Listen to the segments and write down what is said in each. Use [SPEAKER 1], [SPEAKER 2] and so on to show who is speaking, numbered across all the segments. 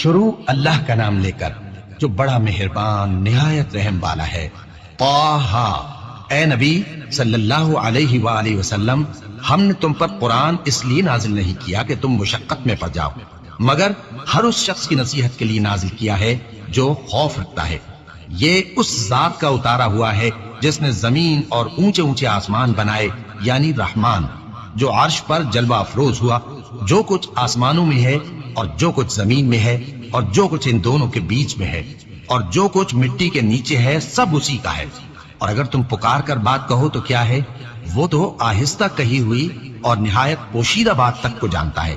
[SPEAKER 1] شروع اللہ کا نام لے کر جو بڑا مہربان نہایت رحم والا ہے۔ طٰہٰ، اے نبی صلی اللہ علیہ وآلہ وسلم، ہم نے تم پر قرآن اس لیے نازل نہیں کیا کہ تم مشقت میں پڑ جاؤ، مگر ہر اس شخص کی نصیحت کے لیے نازل کیا ہے جو خوف رکھتا ہے۔ یہ اس ذات کا اتارا ہوا ہے جس نے زمین اور اونچے اونچے آسمان بنائے، یعنی رحمان، جو عرش پر جلوہ افروز ہوا۔ جو کچھ آسمانوں میں ہے اور جو کچھ زمین میں ہے اور جو کچھ ان دونوں کے بیچ میں ہے اور جو کچھ مٹی کے نیچے ہے، سب اسی کا ہے۔ اور اگر تم پکار کر بات کہو تو کیا ہے، وہ تو آہستہ کہی ہوئی اور نہایت پوشیدہ بات تک کو جانتا ہے۔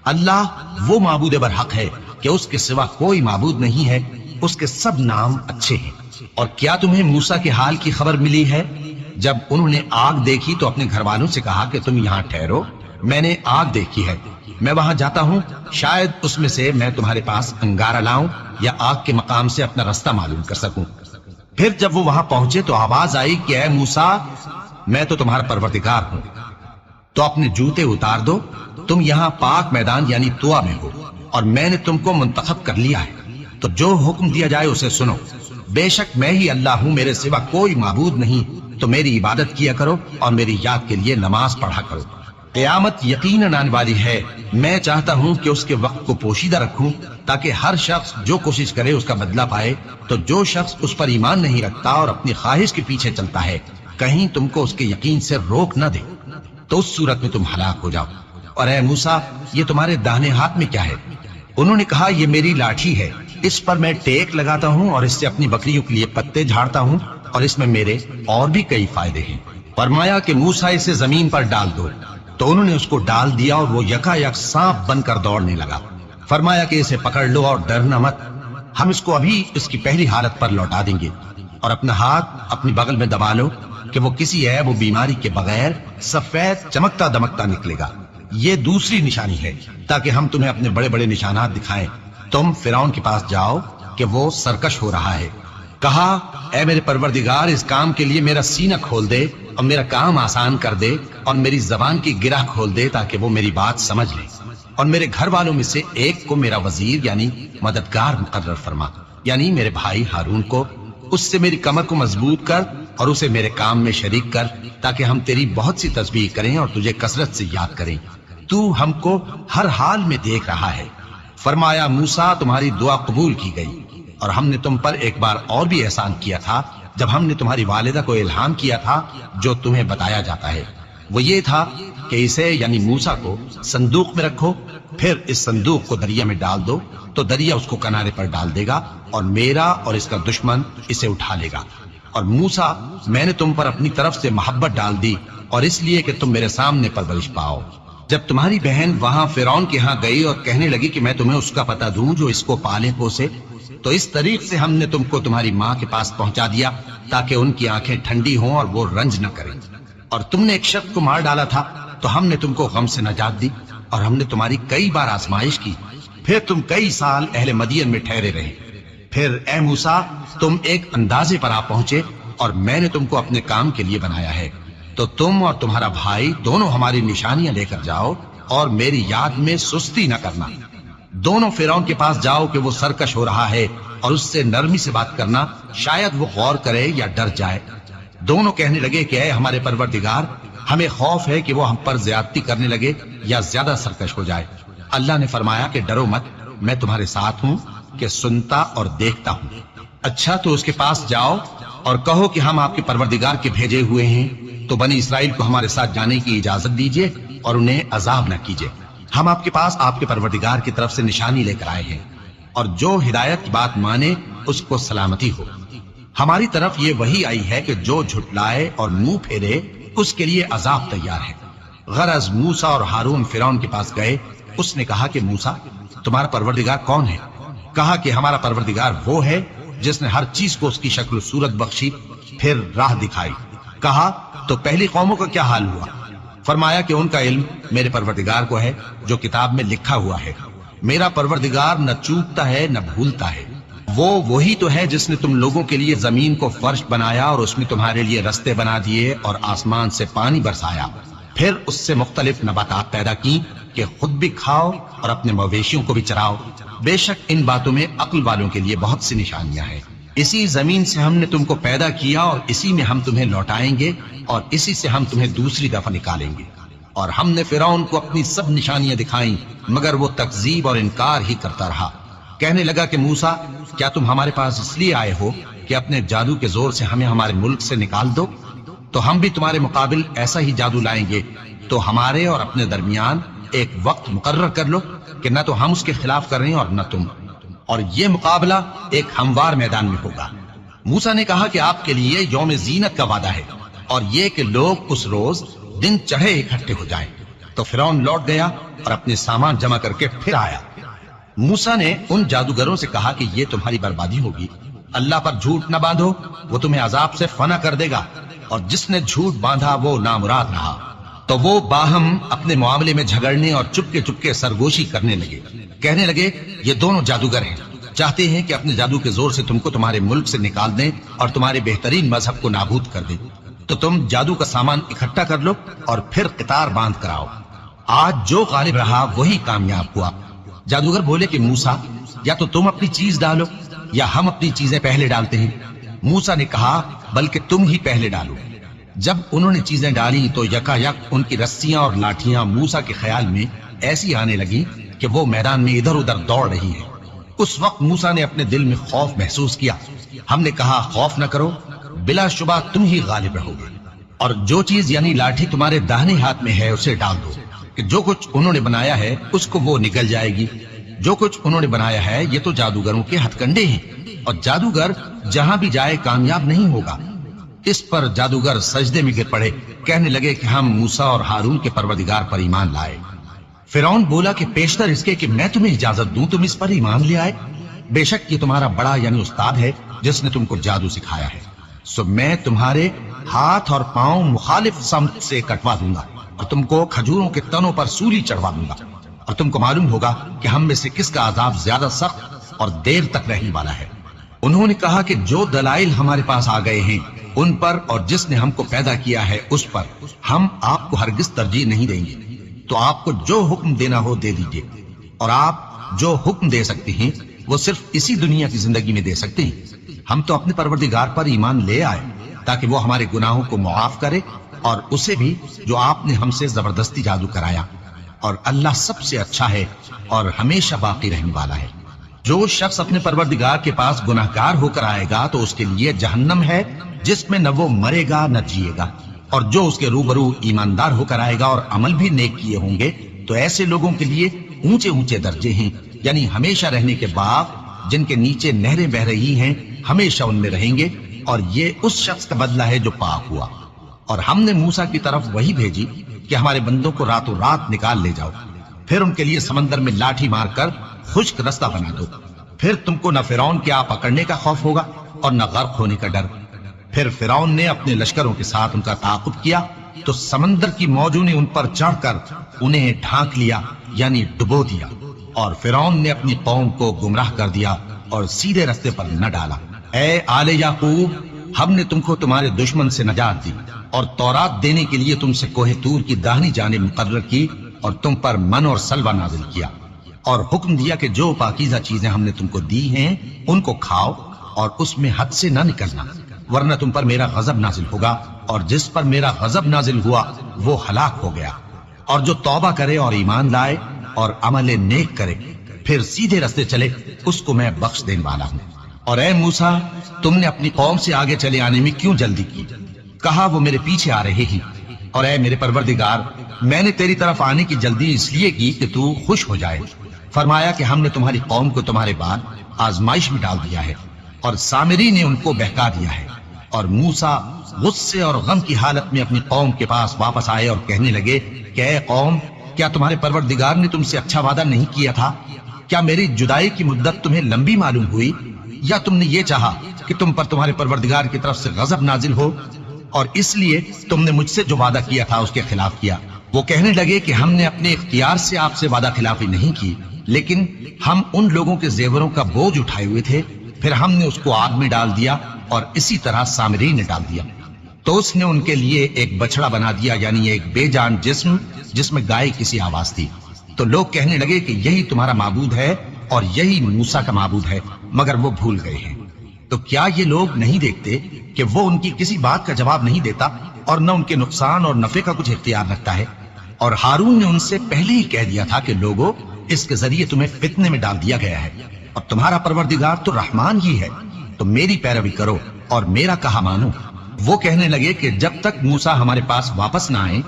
[SPEAKER 1] اللہ وہ معبود برحق ہے کہ اس کے سوا کوئی معبود نہیں ہے، اس کے سب نام اچھے ہیں۔ اور کیا تمہیں موسیٰ کے حال کی خبر ملی ہے؟ جب انہوں نے آگ دیکھی تو اپنے گھر والوں سے کہا کہ تم یہاں ٹھہرو، میں نے آگ دیکھی ہے، میں وہاں جاتا ہوں، شاید اس میں سے میں تمہارے پاس انگارہ لاؤں یا آگ کے مقام سے اپنا رستہ معلوم کر سکوں۔ پھر جب وہ وہاں پہنچے تو آواز آئی کہ اے موسیٰ، میں تو تمہارا پروردگار ہوں، تو اپنے جوتے اتار دو، تم یہاں پاک میدان یعنی طویٰ میں ہو، اور میں نے تم کو منتخب کر لیا ہے، تو جو حکم دیا جائے اسے سنو۔ بے شک میں ہی اللہ ہوں، میرے سوا کوئی معبود نہیں، تو میری عبادت کیا کرو اور میری یاد کے لیے نماز پڑھا کرو۔ قیامت یقیناً آنے والی ہے، میں چاہتا ہوں کہ اس کے وقت کو پوشیدہ رکھوں تاکہ ہر شخص جو کوشش کرے اس کا بدلہ پائے۔ تو جو شخص اس پر ایمان نہیں رکھتا اور اپنی خواہش کے پیچھے چلتا ہے، کہیں تم کو اس کے یقین سے روک نہ دے، تو اس صورت میں تم ہلاک ہو جاؤ۔ اور اے موسیٰ، یہ تمہارے داہنے ہاتھ میں کیا ہے؟ انہوں نے کہا یہ میری لاٹھی ہے، اس پر میں ٹیک لگاتا ہوں اور اس سے اپنی بکریوں کے لیے پتے جھاڑتا ہوں، اور اس میں میرے اور بھی کئی فائدے ہیں۔ فرمایا کہ موسیٰ اسے زمین پر ڈال دو، تو انہوں نے اس کو ڈال دیا اور وہ یکا یک سانپ بن کر دوڑنے لگا۔ فرمایا کہ اسے پکڑ لو اور ڈرنا مت، ہم اس کو ابھی اس کی پہلی حالت پر لوٹا دیں گے، اور اپنا ہاتھ اپنی بغل میں دبا لو کہ وہ کسی عیب و بیماری کے بغیر سفید چمکتا دمکتا نکلے گا۔ یہ دوسری نشانی ہے تاکہ ہم تمہیں اپنے بڑے بڑے نشانات دکھائیں۔ تم فرعون کے پاس جاؤ کہ وہ سرکش ہو رہا ہے۔ کہا اے میرے پروردگار، اس کام کے لیے میرا سینہ کھول دے اور میرا کام آسان کر دے اور میری زبان کی گرہ کھول دے تاکہ وہ میری بات سمجھ لے، اور میرے گھر والوں میں سے ایک کو میرا وزیر یعنی مددگار مقرر فرما، یعنی میرے بھائی ہارون کو۔ اس سے میری کمر کو مضبوط کر اور اسے میرے کام میں شریک کر تاکہ ہم تیری بہت سی تسبیح کریں اور تجھے کثرت سے یاد کریں، تو ہم کو ہر حال میں دیکھ رہا ہے۔ فرمایا موسیٰ، تمہاری دعا قبول کی گئی، اور ہم نے تم پر ایک بار اور بھی احسان کیا تھا جب ہم نے تمہاری والدہ کو الہام کیا تھا جو تمہیں بتایا جاتا ہے۔ وہ یہ تھا کہ اسے یعنی موسیٰ کو صندوق میں رکھو، پھر اس صندوق کو دریا میں ڈال دو تو دریا اس کو کنارے پر ڈال دے گا، اور میرا اور اس کا دشمن اسے اٹھا لے گا۔ اور موسیٰ، میں نے تم پر اپنی طرف سے محبت ڈال دی، اور اس لیے کہ تم میرے سامنے پرورش پاؤ۔ جب تمہاری بہن وہاں فرعون کے ہاں گئی اور کہنے لگی کہ میں تمہیں اس کا پتہ دوں جو اس کو پالے پوسے، تو اس طریق سے ہم نے تم کو تمہاری ماں کے پاس پہنچا دیا تاکہ ان کی آنکھیں ٹھنڈی ہوں اور وہ رنج نہ کریں۔ اور تم نے ایک شخص کو مار ڈالا تھا تو ہم نے تم کو غم سے نجات دی، اور ہم نے تمہاری کئی بار آزمائش کی، پھر تم کئی سال اہل مدین میں ٹھہرے رہے۔ پھر اے موسیٰ، تم ایک اندازے پر آ پہنچے اور میں نے تم کو اپنے کام کے لیے بنایا ہے، تو تم اور تمہارا بھائی دونوں ہماری نشانیاں لے کر جاؤ اور میری یاد میں سستی نہ کرنا۔ دونوں فرعون کے پاس جاؤ کہ وہ سرکش ہو رہا ہے، اور اس سے نرمی سے بات کرنا، شاید وہ غور کرے یا ڈر جائے۔ دونوں کہنے لگے کہ اے ہمارے پروردگار، ہمیں خوف ہے کہ وہ ہم پر زیادتی کرنے لگے یا زیادہ سرکش ہو جائے۔ اللہ نے فرمایا کہ ڈرو مت، میں تمہارے ساتھ ہوں کہ سنتا اور دیکھتا ہوں۔ اچھا تو اس کے پاس جاؤ اور کہو کہ ہم آپ کے پروردگار کے بھیجے ہوئے ہیں، تو بنی اسرائیل کو ہمارے ساتھ جانے کی اجازت دیجیے اور انہیں عذاب نہ کیجیے۔ ہم آپ کے پاس آپ کے پروردگار کی طرف سے نشانی لے کر آئے ہیں، اور جو ہدایت کی بات مانے اس کو سلامتی ہو۔ ہماری طرف یہ وحی آئی ہے کہ جو جھٹلائے اور منہ پھیرے اس کے لیے عذاب تیار ہے۔ غرض موسیٰ اور ہارون فرعون کے پاس گئے۔ اس نے کہا کہ موسیٰ، تمہارا پروردگار کون ہے؟ کہا کہ ہمارا پروردگار وہ ہے جس نے ہر چیز کو اس کی شکل و صورت بخشی، پھر راہ دکھائی۔ کہا تو پہلی قوموں کا کیا حال ہوا؟ فرمایا کہ ان کا علم میرے پروردگار کو ہے جو کتاب میں لکھا ہوا ہے۔ میرا پروردگار نہ چوکتا ہے نہ بھولتا ہے۔ وہ وہی تو ہے جس نے تم لوگوں کے لیے زمین کو فرش بنایا اور اس میں تمہارے لیے رستے بنا دیے اور آسمان سے پانی برسایا، پھر اس سے مختلف نباتات پیدا کی کہ خود بھی کھاؤ اور اپنے مویشیوں کو بھی چراؤ۔ بے شک ان باتوں میں عقل والوں کے لیے بہت سی نشانیاں ہیں۔ اسی زمین سے ہم نے تم کو پیدا کیا اور اسی میں ہم تمہیں لوٹائیں گے اور اسی سے ہم تمہیں دوسری دفعہ نکالیں گے۔ اور ہم نے فرعون کو اپنی سب نشانیاں دکھائیں مگر وہ تکذیب اور انکار ہی کرتا رہا۔ کہنے لگا کہ موسیٰ، کیا تم ہمارے پاس اس لیے آئے ہو کہ اپنے جادو کے زور سے ہمیں ہمارے ملک سے نکال دو؟ تو ہم بھی تمہارے مقابل ایسا ہی جادو لائیں گے، تو ہمارے اور اپنے درمیان ایک وقت مقرر کر لو کہ نہ تو ہم اس کے خلاف کر رہے ہیں اور نہ تم، اور یہ مقابلہ ایک ہموار میدان میں ہوگا۔ موسیٰ نے کہا کہ آپ کے لیے یوم زینت کا وعدہ ہے اور یہ کہ لوگ اس روز دن چڑھے اکٹھے ہو جائیں۔ تو فرعون لوٹ گیا اور اپنے سامان جمع کر کے پھر آیا۔ موسیٰ نے ان جادوگروں سے کہا کہ یہ تمہاری بربادی ہوگی، اللہ پر جھوٹ نہ باندھو، وہ تمہیں عذاب سے فنا کر دے گا، اور جس نے جھوٹ باندھا وہ نامراد رہا۔ تو وہ باہم اپنے معاملے میں جھگڑنے اور چپکے چپکے سرگوشی کرنے لگے۔ کہنے لگے یہ دونوں جادوگر ہیں، چاہتے ہیں کہ اپنے جادو کے زور سے تم کو تمہارے ملک سے نکال دیں اور تمہارے بہترین مذہب کو نابود کر دیں۔ تو تم جادو کا سامان اکٹھا کر لو اور پھر قطار باندھ کر آؤ، آج جو غالب رہا وہی کامیاب ہوا۔ جادوگر بولے کہ موسیٰ، یا تو تم اپنی چیز ڈالو یا ہم اپنی چیزیں پہلے ڈالتے ہیں۔ موسیٰ نے کہا بلکہ تم ہی پہلے ڈالو۔ جب انہوں نے چیزیں ڈالی تو یکا یک ان کی رسیاں اور لاٹھیاں موسیٰ کے خیال میں ایسی آنے لگی کہ وہ میدان میں ادھر ادھر دوڑ رہی ہے۔ اس وقت موسیٰ نے اپنے دل میں خوف محسوس کیا۔ ہم نے کہا خوف نہ کرو، بلا شبہ تم ہی غالب رہو گے، اور جو چیز یعنی لاٹھی تمہارے داہنے ہاتھ میں ہے اسے ڈال دو کہ جو کچھ انہوں نے بنایا ہے اس کو وہ نگل جائے گی۔ جو کچھ انہوں نے بنایا ہے یہ تو جادوگروں کے ہتھ کنڈے ہیں، اور جادوگر جہاں بھی جائے کامیاب نہیں ہوگا۔ اس پر جادوگر سجدے میں گر پڑے، کہنے لگے کہ ہم موسیٰ اور ہارون کے پروردگار پر ایمان لائے۔ فرعون بولا کہ پیشتر اس کے کہ میں تمہیں اجازت دوں تم اس پر ایمان لے آئے، بے شک یہ تمہارا بڑا یعنی استاد ہے جس نے تم کو جادو سکھایا ہے، سو میں تمہارے ہاتھ اور پاؤں مخالف سمت سے کٹوا دوں گا اور تم کو کھجوروں کے تنوں پر سولی چڑھوا دوں گا، اور تم کو معلوم ہوگا کہ ہم میں سے کس کا عذاب زیادہ سخت اور دیر تک رہنے والا ہے۔ انہوں نے کہا کہ جو دلائل ہمارے پاس آ گئے ہیں ان پر اور جس نے ہم کو پیدا کیا ہے اس پر ہم آپ کو ہرگز ترجیح نہیں دیں گے، تو آپ کو جو حکم دینا ہو دے دیجئے، اور آپ جو حکم دے سکتے ہیں وہ صرف اسی دنیا کی زندگی میں دے سکتے ہیں۔ ہم تو اپنے پروردگار پر ایمان لے آئے تاکہ وہ ہمارے گناہوں کو معاف کرے، اور اسے بھی جو آپ نے ہم سے زبردستی جادو کرایا، اور اللہ سب سے اچھا ہے اور ہمیشہ باقی رہنے والا ہے۔ جو شخص اپنے پروردگار کے پاس گناہگار ہو کر آئے گا تو اس کے لیے جہنم ہے جس میں نہ وہ مرے گا نہ جیے گا، اور جو اس کے روبرو ایماندار ہو کر آئے گا اور عمل بھی نیک کیے ہوں گے تو ایسے لوگوں کے لیے اونچے اونچے درجے ہیں، یعنی ہمیشہ رہنے کے باغ جن کے نیچے نہریں بہ رہی ہیں، ہمیشہ ان میں رہیں گے، اور یہ اس شخص کا بدلہ ہے جو پاک ہوا۔ اور ہم نے موسیٰ کی طرف وہی بھیجی کہ ہمارے بندوں کو راتوں رات نکال لے جاؤ، پھر ان کے لیے سمندر میں لاٹھی مار کر خشک رستہ بنا دو، پھر تم کو نہ فرعون کے آ پکڑنے کا خوف ہوگا اور نہ غرق ہونے کا ڈر۔ پھر فرعون نے اپنے لشکروں کے ساتھ ان کا تعاقب کیا تو سمندر کی موجوں نے ان پر چڑھ کر انہیں ڈھانک لیا یعنی ڈبو دیا، اور فرعون نے اپنی قوم کو گمراہ کر دیا اور سیدھے رستے پر نہ ڈالا۔ اے آل یعقوب، ہم نے تم کو تمہارے دشمن سے نجات دی اور تورات دینے کے لیے تم سے کوہ طور کی داہنی جانب مقرر کی، اور تم پر من اور سلوہ نازل کیا، اور حکم دیا کہ جو پاکیزہ چیزیں ہم نے تم کو دی ہیں ان کو کھاؤ اور اس میں حد سے نہ نکلنا، ورنہ تم پر میرا غضب نازل ہوگا، اور جس پر میرا غضب نازل ہوا وہ ہلاک ہو گیا۔ اور جو توبہ کرے اور ایمان لائے اور عمل نیک کرے پھر سیدھے رستے چلے اس کو میں بخش دینے والا ہوں۔ اور اے موسیٰ، تم نے اپنی قوم سے آگے چلے آنے میں کیوں جلدی کی؟ کہا وہ میرے پیچھے آ رہے ہیں۔ اور اے میرے پروردگار، میں نے تیری طرف آنے کی جلدی اس لیے کی کہ تو خوش ہو جائے۔ فرمایا کہ ہم نے تمہاری قوم کو تمہارے بعد آزمائش میں ڈال دیا ہے، اور سامری نے ان کو بہکا دیا ہے۔ اور موسیٰ غصے اور غم کی حالت میں اپنی قوم کے پاس واپس آئے اور کہنے لگے کہ اے قوم، کیا تمہارے پروردگار نے تم سے اچھا وعدہ نہیں کیا تھا؟ کیا میری جدائی کی مدت تمہیں لمبی معلوم ہوئی، یا تم نے یہ چاہا کہ تم پر تمہارے پروردگار کی طرف سے غضب نازل ہو، اور اس لیے تم نے مجھ سے جو وعدہ کیا تھا اس کے خلاف کیا؟ وہ کہنے لگے کہ ہم نے اپنے اختیار سے آپ سے وعدہ خلافی نہیں کی، لیکن ہم ان لوگوں کے زیوروں کا بوجھ اٹھائے ہوئے تھے، پھر ہم نے اس کو آگ میں ڈال دیا، اور اسی طرح سامری نے ڈال دیا۔ تو اس نے ان کے لیے ایک بچڑا بنا دیا، یعنی ایک بے جان جسم جس میں گائے کسی آواز تھی۔ تو لوگ کہنے لگے کہ یہی تمہارا معبود ہے اور یہی موسیٰ کا معبود ہے، مگر وہ بھول گئے ہیں۔ تو کیا یہ لوگ نہیں دیکھتے کہ وہ ان کی کسی بات کا جواب نہیں دیتا اور نہ ان کے نقصان اور نفع کا کچھ اختیار رکھتا ہے؟ اور ہارون نے ان سے پہلے ہی کہہ دیا تھا کہ لوگوں، اس کے ذریعے تمہیں فتنے میں ڈال دیا گیا ہے، اور تمہارا پروردگار تو رحمان ہی ہے، تو میری پیروی کرو اور میرا کہا مانو۔ وہ کہنے لگے کہ جب تک موسیٰ ہمارے پاس واپس نہ آئے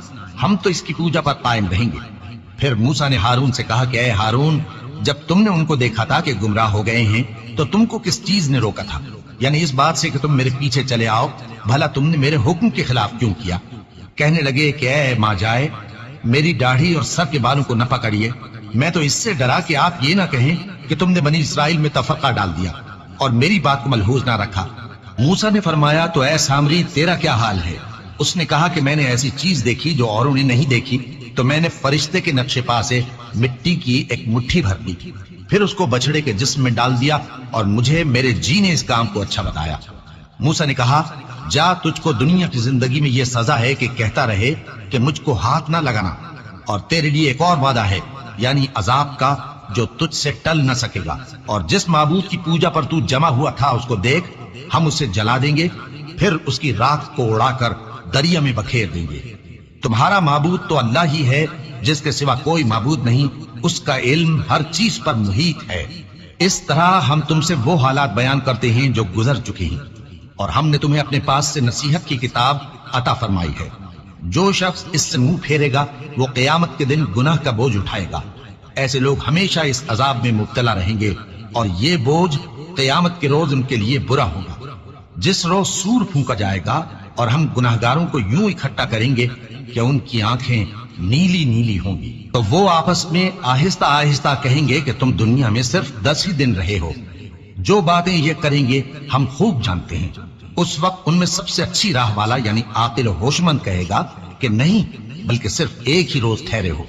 [SPEAKER 1] ہم تو اس کی پوجا پر قائم رہیں گے۔ پھر موسیٰ نے ہارون سے کہا کہ اے ہارون، جب تم نے ان کو دیکھا تھا کہ گمراہ ہو گئے ہیں تو تم کو کس چیز نے روکا تھا؟ یعنی اس بات سے کہ تم میرے پیچھے چلے آؤ، بھلا تم نے میرے حکم کے خلاف کیوں کیا؟ کہنے لگے کہ اے ماں جائے، میری داڑھی اور سر کے بالوں کو نہ پکڑیے، میں تو اس سے ڈرا کہ آپ یہ نہ کہیں کہ تم نے بنی اسرائیل میں تفرقہ ڈال دیا اور میری بات کو ملحوظ نہ رکھا۔ موسیٰ نے فرمایا تو اے سامری، تیرا کیا حال ہے؟ اس نے کہا کہ میں نے ایسی چیز دیکھی جو اوروں نے نہیں دیکھی، تو میں نے فرشتے کے نقش پا سے مٹی کی ایک مٹھی بھر لی، پھر اس کو بچڑے کے جسم میں ڈال دیا اور مجھے میرے جی نے اس کام کو اچھا بتایا۔ موسیٰ نے کہا جا، تجھ کو دنیا کی زندگی میں یہ سزا ہے کہ کہتا رہے کہ مجھ کو ہاتھ نہ لگانا، اور تیرے لیے ایک اور وعدہ ہے، یعنی عذاب کا جو تجھ سے ٹل نہ سکے گا، اور جس معبود کی پوجا پر تو جمع ہوا تھا اس کو دیکھ، ہم اسے جلا دیں گے، پھر اس کی راکھ کو اڑا کر دریا میں بکھیر دیں گے۔ تمہارا معبود تو اللہ ہی ہے، جس کے سوا کوئی معبود نہیں، اس کا علم ہر چیز پر محیط ہے۔ اس طرح ہم تم سے وہ حالات بیان کرتے ہیں جو گزر چکے ہیں، اور ہم نے تمہیں اپنے پاس سے نصیحت کی کتاب عطا فرمائی ہے۔ جو شخص اس سے منہ پھیرے گا وہ قیامت کے دن گناہ کا بوجھ اٹھائے گا۔ ایسے لوگ ہمیشہ اس عذاب میں مبتلا رہیں گے، اور یہ بوجھ قیامت کے روز ان کے لیے برا ہوگا۔ جس روز سور پھونکا جائے گا اور ہم گناہگاروں کو یوں اکٹھا کریں گے کہ ان کی آنکھیں نیلی نیلی ہوں گی، تو وہ آپس میں آہستہ آہستہ کہیں گے کہ تم دنیا میں صرف 10 ہی دن رہے ہو۔ جو باتیں یہ کریں گے ہم خوب جانتے ہیں۔ اس وقت ان میں سب سے اچھی راہ والا یعنی عاقل و ہوشمند کہے گا کہ نہیں، بلکہ صرف ایک ہی روز ٹھہرے ہو۔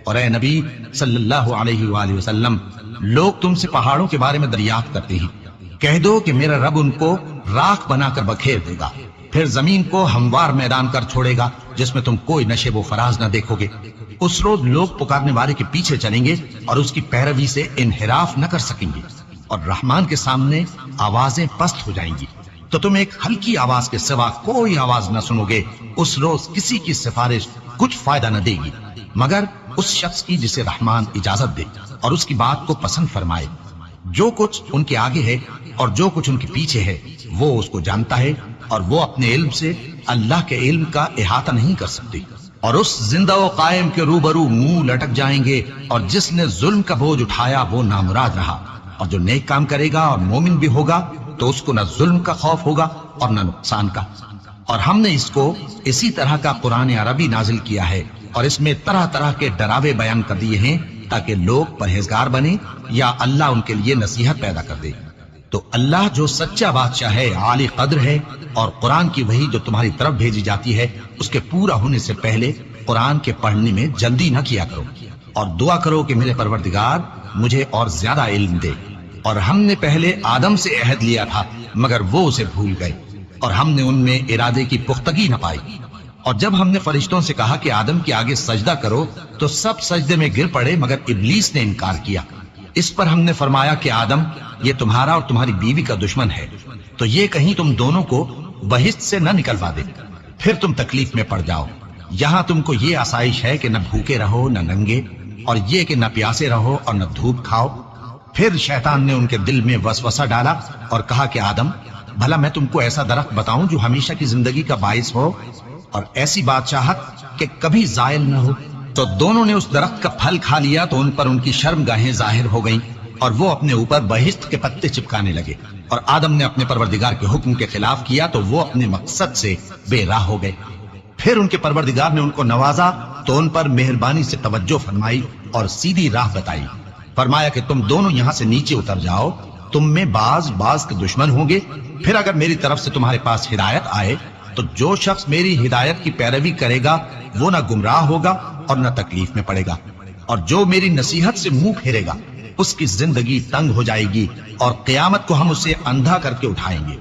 [SPEAKER 1] اور اے نبی صلی اللہ علیہ وآلہ وسلم، لوگ تم سے پہاڑوں کے بارے میں دریافت کرتے ہیں، کہہ دو کہ میرا رب ان کو راکھ بنا کر بکھیر دے گا، پھر زمین کو ہموار میدان کر چھوڑے گا جس میں تم کوئی نشیب و فراز نہ دیکھو گے۔ اس روز لوگ پکارنے والے کے پیچھے چلیں گے اور اس کی پیروی سے انحراف نہ کر سکیں گے، اور رحمان کے سامنے آوازیں پست ہو جائیں گی، تو تم ایک ہلکی آواز کے سوا کوئی آواز نہ سنو گے۔ اس روز کسی کی سفارش کچھ فائدہ نہ دے گی مگر اس شخص کی جسے رحمان اجازت دے اور اس کی بات کو پسند فرمائے۔ جو کچھ ان کے آگے ہے اور جو کچھ ان کے پیچھے ہے وہ اس کو جانتا ہے، اور وہ اپنے علم سے اللہ کے علم کا احاطہ نہیں کر سکتے۔ اور اس زندہ و قائم کے روبرو منہ لٹک جائیں گے، اور جس نے ظلم کا بوجھ اٹھایا وہ نامراد رہا، اور جو نیک کام کرے گا اور مومن بھی ہوگا تو اس کو نہ ظلم کا خوف ہوگا اور نہ نقصان کا۔ اور ہم نے اس کو اسی طرح کا قرآن عربی نازل کیا ہے، اور اس میں طرح طرح کے ڈراوے بیان کر دیے ہیں تاکہ لوگ پرہیزگار بنیں یا اللہ ان کے لیے نصیحت پیدا کر دے۔ تو اللہ جو سچا بادشاہ ہے، عالی قدر ہے، اور قرآن کی وحی جو تمہاری طرف بھیجی جاتی ہے اس کے پورا ہونے سے پہلے قرآن کے پڑھنے میں جلدی نہ کیا کرو، اور دعا کرو کہ میرے پروردگار مجھے اور زیادہ علم دے۔ اور ہم نے پہلے آدم سے عہد لیا تھا مگر وہ اسے بھول گئے، اور ہم نے ان میں ارادے کی پختگی نہ پائی۔ اور جب ہم نے فرشتوں سے کہا کہ آدم کے آگے سجدہ کرو تو سب سجدے میں گر پڑے مگر ابلیس نے انکار کیا۔ اس پر ہم نے فرمایا کہ آدم، یہ تمہارا اور تمہاری بیوی کا دشمن ہے، تو یہ کہیں تم دونوں کو بہشت سے نہ نکلوا دے، پھر تم تکلیف میں پڑ جاؤ۔ یہاں تم کو یہ آسائش ہے کہ نہ بھوکے رہو نہ ننگے، اور یہ کہ نہ پیاسے رہو اور نہ دھوپ کھاؤ۔ پھر شیطان نے ان کے دل میں وسوسہ ڈالا اور کہا کہ آدم، بھلا میں تم کو ایسا درخت بتاؤں جو ہمیشہ کی زندگی کا باعث ہو اور ایسی بادشاہت کہ کبھی زائل نہ ہو؟ تو دونوں نے اس درخت کا پھل کھا لیا تو ان پر ان کی شرم گاہیں ظاہر ہو گئیں، اور وہ اپنے اوپر بہشت کے پتے چپکانے لگے۔ اور آدم نے اپنے پروردگار کے حکم کے خلاف کیا تو وہ اپنے مقصد سے بے راہ ہو گئے۔ پھر ان کے پروردگار نے ان کو نوازا تو ان پر مہربانی سے توجہ فرمائی اور سیدھی راہ بتائی۔ فرمایا کہ تم دونوں یہاں سے نیچے اتر جاؤ، تم میں بعض کے دشمن ہوں گے، پھر اگر میری طرف سے تمہارے پاس ہدایت آئے تو جو شخص میری ہدایت کی پیروی کرے گا وہ نہ گمراہ ہوگا اور نہ تکلیف میں پڑے گا، اور جو میری نصیحت سے منہ پھیرے گا اس کی زندگی تنگ ہو جائے گی، اور قیامت کو ہم اسے اندھا کر کے اٹھائیں گے۔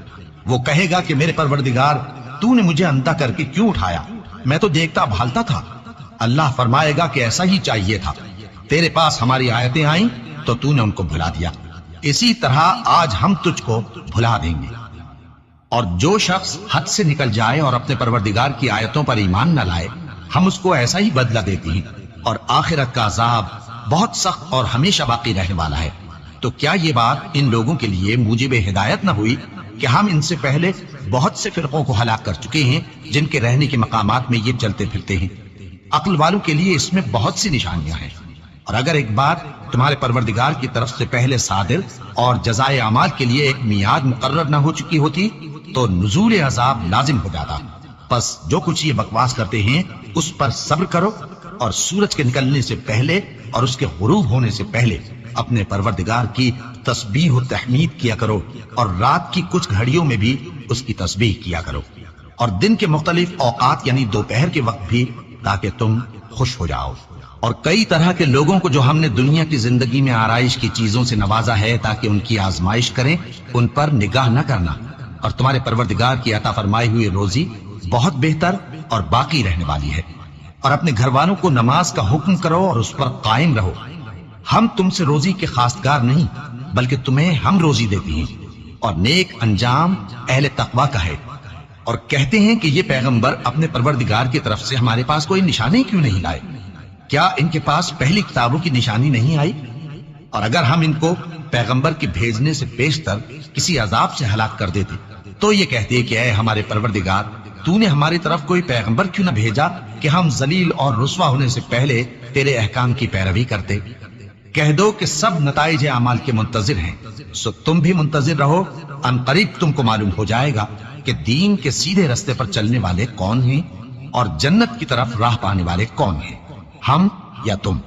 [SPEAKER 1] وہ کہے گا کہ میرے پروردگار، تو نے مجھے اندھا کر کے کیوں اٹھایا؟ میں تو دیکھتا بھالتا تھا۔ اللہ فرمائے گا کہ ایسا ہی چاہیے تھا، تیرے پاس ہماری آیتیں آئیں تو تو نے ان کو بھلا دیا، اسی طرح آج ہم تجھ کو بھلا دیں گے۔ اور جو شخص حد سے نکل جائے اور اپنے پروردگار کی آیتوں پر ایمان نہ لائے، ہم اس کو ایسا ہی بدلہ دیتے ہیں، اور آخرت کا عذاب بہت سخت اور ہمیشہ باقی رہنے والا ہے۔ تو کیا یہ بات ان لوگوں کے لیے موجب ہدایت نہ ہوئی کہ ہم ان سے پہلے بہت سے فرقوں کو ہلاک کر چکے ہیں جن کے رہنے کے مقامات میں یہ چلتے پھرتے ہیں؟ عقل والوں کے لیے اس میں بہت سی نشانیاں ہیں۔ اور اگر ایک بات تمہارے پروردگار کی طرف سے پہلے صادر اور جزائے اعمال کے لیے ایک میعاد مقرر نہ ہو چکی ہوتی تو نزول عذاب لازم ہو جاتا۔ پس جو کچھ یہ بکواس کرتے ہیں اس پر صبر کرو، اور سورج کے نکلنے سے پہلے اور اس کے غروب ہونے سے پہلے اپنے پروردگار کی تسبیح و تحمید کیا کرو، اور رات کی کچھ گھڑیوں میں بھی اس کی تسبیح کیا کرو، اور دن کے مختلف اوقات یعنی دوپہر کے وقت بھی، تاکہ تم خوش ہو جاؤ۔ اور کئی طرح کے لوگوں کو جو ہم نے دنیا کی زندگی میں آرائش کی چیزوں سے نوازا ہے تاکہ ان کی آزمائش کریں، ان پر نگاہ نہ کرنا، اور تمہارے پروردگار کی عطا فرمائی ہوئی روزی بہت بہتر اور باقی رہنے والی ہے۔ اور اپنے گھر والوں کو نماز کا حکم کرو اور اس پر قائم رہو۔ ہم تم سے روزی کے خواستگار نہیں، بلکہ تمہیں ہم روزی دیتے ہیں، اور نیک انجام اہل تقوی کا ہے۔ اور کہتے ہیں کہ یہ پیغمبر اپنے پروردگار کی طرف سے ہمارے پاس کوئی نشانی کیوں نہیں لائے؟ کیا ان کے پاس پہلی کتابوں کی نشانی نہیں آئی؟ اور اگر ہم ان کو پیغمبر کے بھیجنے سے پیشتر کسی عذاب سے ہلاک کر دیتے تو یہ کہتے کہ اے ہمارے پروردگار، تو نے ہماری طرف کوئی پیغمبر کیوں نہ بھیجا کہ ہم ذلیل اور رسوا ہونے سے پہلے تیرے احکام کی پیروی کرتے۔ کہہ دو کہ سب نتائج اعمال کے منتظر ہیں، سو تم بھی منتظر رہو، ان قریب تم کو معلوم ہو جائے گا کہ دین کے سیدھے رستے پر چلنے والے کون ہیں اور جنت کی طرف راہ پانے والے کون ہیں، ہم یا تم۔